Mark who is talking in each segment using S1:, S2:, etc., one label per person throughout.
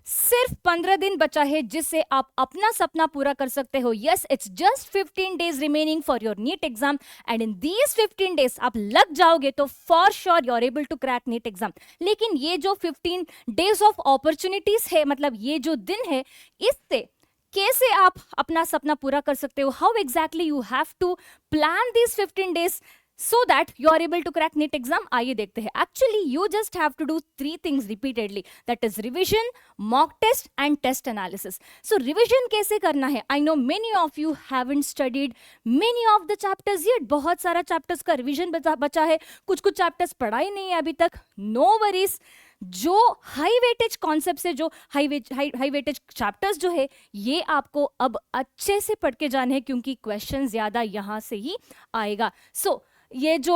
S1: सिर्फ 15 दिन बचा है जिससे आप अपना सपना पूरा कर सकते हो। Yes, it's just 15 days remaining for your NEET exam and in these 15 days आप लग जाओगे तो for sure you are able to crack NEET exam. लेकिन ये जो 15 डेज ऑफ अपॉर्चुनिटीज है, मतलब ये जो दिन है, इससे कैसे आप अपना सपना पूरा कर सकते हो, how exactly you have to plan this 15 days so that you are able to crack NEET exam. आइए देखते हैं। Actually, you just have to do 3 things repeatedly. That is revision, mock test and test analysis. So revision कैसे करना है? I know many of you haven't studied many of the chapters yet. बहुत सारा chapters का revision बचा है, कुछ chapters पढ़ा ही नहीं है अभी तक। No worries. जो हाई वेटेज कॉन्सेप्ट है, जो हाई वेटेज चैप्टर्स जो है, ये आपको अब अच्छे से पढ़ के जाने हैं क्योंकि क्वेश्चन ज्यादा यहाँ से ही आएगा। सो ये जो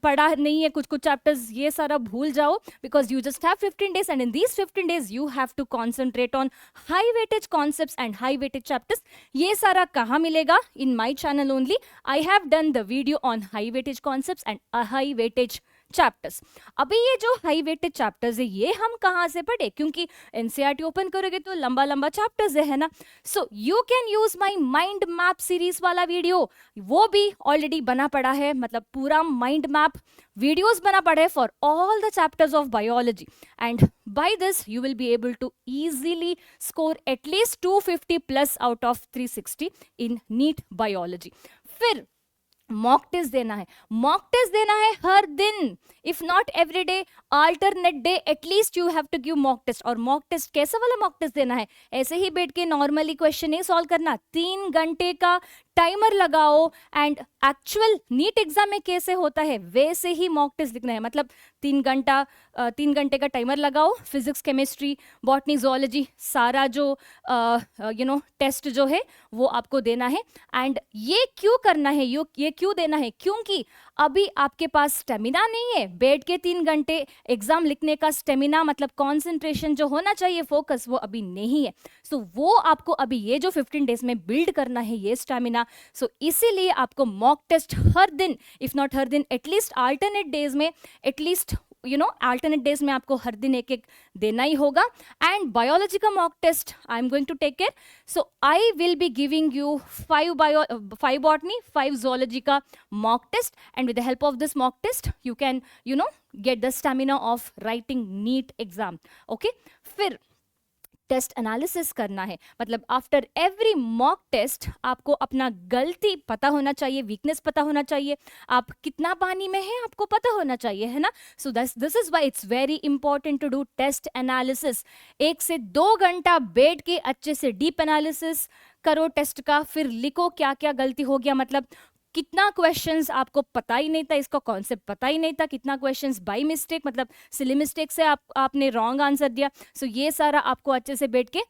S1: पढ़ा नहीं है कुछ चैप्टर्स, ये सारा भूल जाओ because you just have 15 days and in these 15 days you have to concentrate on high weightage concepts and high weightage chapters. ये सारा कहाँ मिलेगा? In my channel only. I have done the video on high weightage concepts and high weightage chapters. अभी ये जो high weighted chapters है ये हम कहाँ से पढ़े? क्योंकि एनसीईआरटी ओपन करोगे तो लंबा लंबा चैप्टर्स है ना। So you can use my mind map series वाला वीडियो, वो भी ऑलरेडी बना पड़ा है, मतलब पूरा माइंड मैप वीडियोस बना पड़ा है for all the chapters of biology and by this you will be able to easily score at least 250 plus out of 360 in NEET biology। फिर मॉक टेस्ट देना है। मॉक टेस्ट देना है हर दिन, if not every day, alternate day, at least you have to give mock test. और mock test कैसा वाला मॉक टेस्ट देना है? ऐसे ही बैठ के नॉर्मली क्वेश्चन नहीं सॉल्व करना, 3 घंटे का टाइमर लगाओ एंड एक्चुअल नीट एग्जाम में कैसे होता है वैसे ही मॉक टेस्ट लिखना है। मतलब 3 घंटे का टाइमर लगाओ, फिजिक्स, केमिस्ट्री, बॉटनी, जोलॉजी, सारा जो टेस्ट जो है वो आपको देना है। एंड ये क्यों करना है, ये क्यों देना है? क्योंकि अभी आपके पास स्टेमिना नहीं है बैठ के 3 घंटे एग्जाम लिखने का। स्टेमिना मतलब कॉन्सेंट्रेशन जो होना चाहिए, फोकस, वो अभी नहीं है। सो वो आपको अभी ये जो 15 डेज में बिल्ड करना है, ये स्टेमिना। सो इसीलिए आपको मॉक टेस्ट हर दिन, इफ नॉट हर दिन, एटलीस्ट अल्टरनेट डेज में, एटलीस्ट अल्टरनेट डेज में आपको हर दिन एक देना ही होगा। एंड बायोलॉजी का mock test I am going to take care. So I will be giving you 5 botany, 5 zoology का mock test and with the help of this mock test you can get the stamina of writing NEET exam. Okay, फिर test analysis करना है। मतलब after every mock test आपको अपना गलती पता होना चाहिए, वीकनेस पता होना चाहिए, आप कितना पानी में है आपको पता होना चाहिए, है ना। So this is why it's very important to do test analysis. 1 से 2 घंटा बैठ के अच्छे से डीप एनालिसिस करो टेस्ट का, फिर लिखो क्या क्या गलती हो गया, मतलब कितना क्वेश्चंस आपको पता ही नहीं था, इसका कॉन्सेप्ट पता ही नहीं था, कितना क्वेश्चंस बाय मिस्टेक, मतलब सिली मिस्टेक से आपने रॉन्ग आंसर दिया। सो ये सारा आपको अच्छे से बैठ के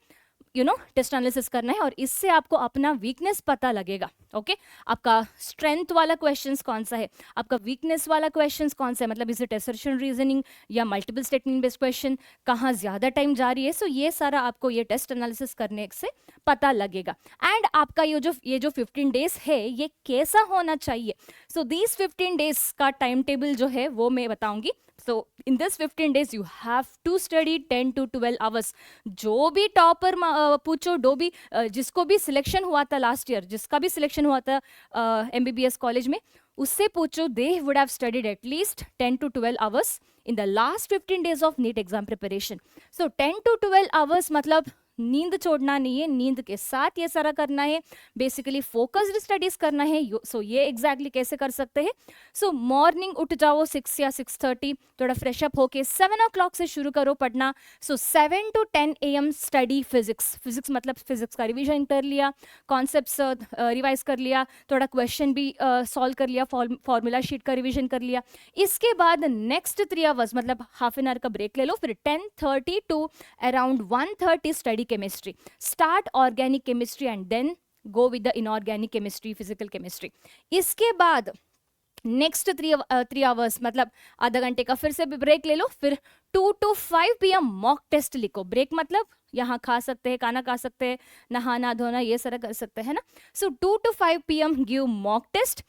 S1: टेस्ट एनालिसिस करना है और इससे आपको अपना वीकनेस पता लगेगा। ओके, आपका स्ट्रेंथ वाला क्वेश्चंस कौन सा है, आपका वीकनेस वाला क्वेश्चंस कौन सा है, मतलब इज इट असर्शन रीजनिंग या मल्टीपल स्टेटमेंट बेस्ड क्वेश्चन, कहाँ ज्यादा टाइम जा रही है। सो ये सारा आपको ये टेस्ट एनालिसिस करने से पता लगेगा। एंड आपका ये जो 15 डेज है ये कैसा होना चाहिए। सो दीज 15 डेज का टाइम टेबल जो है वो मैं बताऊंगी। So in this 15 days you have to study 10 to 12 hours। जो भी टॉपर पूछो, जिसको भी सिलेक्शन हुआ था लास्ट ईयर, जिसका भी सिलेक्शन हुआ था MBBS कॉलेज में, उससे पूछो, they would have studied at least 10 to 12 hours in the last 15 days of NEET exam preparation। So 10 to 12 hours मतलब नींद छोड़ना नहीं है, नींद के साथ ये सारा करना है, बेसिकली फोकस्ड स्टडीज करना है। सो ये एग्जैक्टली कैसे कर सकते हैं? सो मॉर्निंग उठ जाओ 6 या 6:30, थोड़ा फ्रेश अप होके 7 o'clock से शुरू करो पढ़ना। सो 7 to 10 AM स्टडी फिजिक्स मतलब फिजिक्स का रिविजन कर लिया, कॉन्सेप्ट्स रिवाइज कर लिया, थोड़ा क्वेश्चन भी सॉल्व कर लिया, फॉर्मूला शीट का रिविजन कर लिया। इसके बाद नेक्स्ट 3 hours मतलब हाफ एन आवर का ब्रेक ले लो, फिर 10:30 to around 1:30 study chemistry, start organic chemistry and then go with the inorganic chemistry, physical chemistry। इसके बाद नेक्स्ट 3 hours मतलब आधा घंटे का फिर से ब्रेक ले लो, फिर 2 to 5 PM मॉक टेस्ट लिखो। ब्रेक मतलब यहाँ खा सकते हैं, खाना खा सकते हैं, नहाना धोना ये सारा कर सकते हैं ना। So 2 to 5 PM give mock test.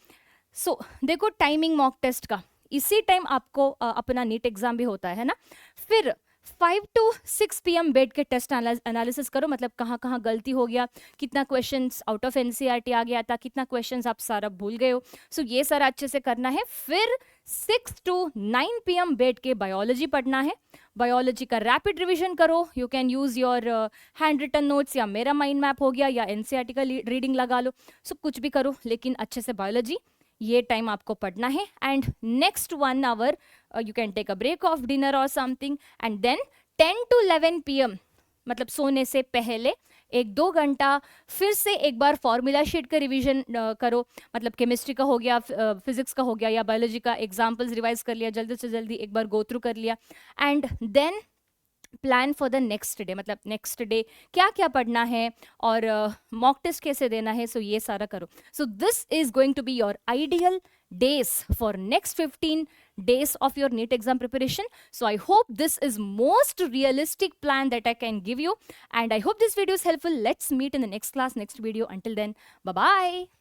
S1: So देखो टाइमिंग मॉक टेस्ट का, इसी टाइम आपको अपना नीट एग्जाम भी होता है ना। फिर 5 to 6 PM बैठ के टेस्ट एनालिसिस करो, मतलब कहाँ कहाँ गलती हो गया, कितना क्वेश्चंस आउट ऑफ एनसीईआरटी आ गया था, कितना क्वेश्चंस आप सारा भूल गए हो। सो ये सारा अच्छे से करना है। फिर 6 to 9 PM बैठ के बायोलॉजी पढ़ना है। बायोलॉजी का रैपिड रिवीजन करो। You can use your hand written notes, या मेरा माइंड मैप हो गया, या एनसीईआरटी का रीडिंग लगा लो। सो कुछ भी करो, लेकिन अच्छे से बायोलॉजी ये टाइम आपको पढ़ना है। And next 1 hour you can take a break of dinner और something, and then 10 to 11 PM, मतलब सोने से पहले 1-2 घंटा फिर से एक बार फॉर्मूला शीट का रिवीजन करो। मतलब केमिस्ट्री का हो गया, फिजिक्स का हो गया, या बायोलॉजी का एग्जाम्पल्स रिवाइज कर लिया, जल्दी से जल्दी एक बार गो थ्रू कर लिया। And then plan for the next day, मतलब नेक्स्ट डे क्या क्या पढ़ना है और मॉक टेस्ट कैसे देना है। सो ये सारा करो। So this is going to be your ideal days for next 15 days of your NEET exam preparation. So I hope this is most realistic plan that I can give you, and I hope this video is helpful. Let's meet in the next class, next video. Until then, bye bye.